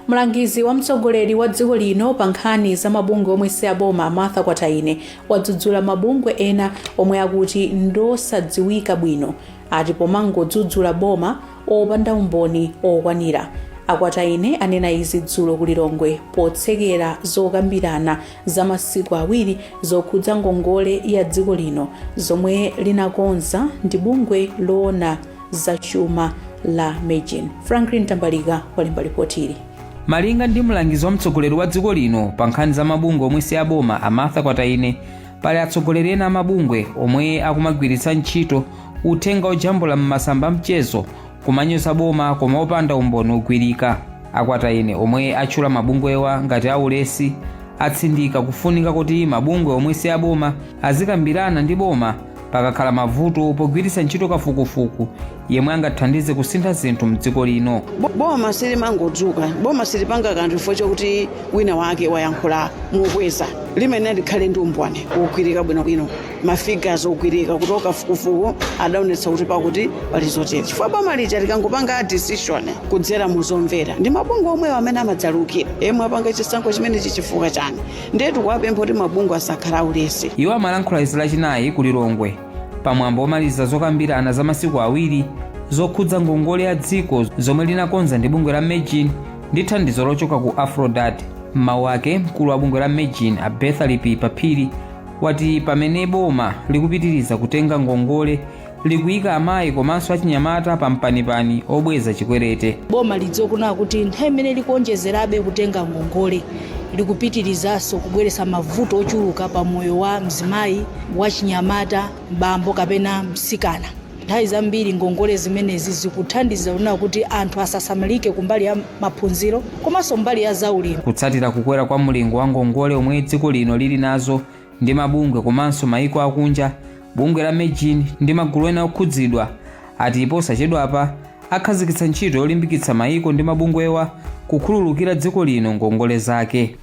Mlangizi wa mtsogoleri wa dziko lino pa nkhani za mabungwe omwe si aboma Martha Kwataine wadzudzula mabungwe ena omwe akuti ndosadziwika bwino ati pomangodzudzula boma opanda umboni okwanira. Akwataine anena izi dzulo ku Lilongwe potsekera zokambirana za masiku awiri zokhudza ngongole ya dziko lino zomwe linakonza ndi bungwe loona za chuma la Megin. Franklin Tambalika walemba ripoti ili. Malinga ndi mlangizi wa mtsogoleri wa dziko lino pa nkhani za mabungwe omwe si aboma Martha Kwataine, pali atsogoleri ena amabungwe omwe akumagwiritsa ntchito uthenga ojambula m'masamba mchezo kumanyoza boma koma opanda umboni ogwirika. Akwataine omwe atchula mabungwewa ngati aulesi atsindika kufunika kuti mabungwe omwe si aboma azikambirana ndi boma pakakhala mavuto pogwiritsa ntchito kafukufuku yemwe angathandize kusintha zinthu mdziko lino. Boma silimangodzuka, boma silipanga kanthu chifukwa chokuti wina wake wayankhula mokweza limene likhale ndi umboni wogwirika bwinobwino, mafigures ogwirika kutoka kafukufuku adaonetsa kuti pakuti pali zotere. Chifukwa boma lija likangopanga decision kudzera muzomvera ndi mabungwe omwewo amene amadzalukira yemwe apanga chisankho chimenechi chifukwa chani. Ndetu kuwapempha kuti mabungwe asakhala aulesi. Iwo amalankhula izi lachinayi ku Lilongwe pamwambo omaliza zokambirana za masiku awiri zokhudza ngongole ya dziko zomwe linakonza ndi bungwe la Megin ndi thandizo lochoka ku Aphrodite. M'mawu ake mkulu wa bungwe la Megin Bethany Papiri wati pamene boma likupitiriza kutenga ngongole likuyika amayi komanso achinyamata pampanipani obweza chikwerete. Boma lidzokuna kuti nthawi imene likuonjezerabe kutenga ngongole likupitirizanso kubweretsa mavuto ochuluka pa moyo wa mzimayi, wa chinyamata, bambo kapena msikana. Nthawi zambiri ngongole zimenezi zikuthandiza kuna kuti anthu asasamalike kumbali ya maphunziro komanso mbali ya zaulimi. Kutsatira kukwera kwa mlingo wa ngongole omwe dziko lino lili nazo ndi mabungwe komanso mayiko akunja, bungwe la Megin ndi magulu ena okhudzidwa ati posachedwapa akhazikitsa ntchito yolimbikitsa mayiko ndi mabungwewa kukhululukira dziko lino ngongole zake.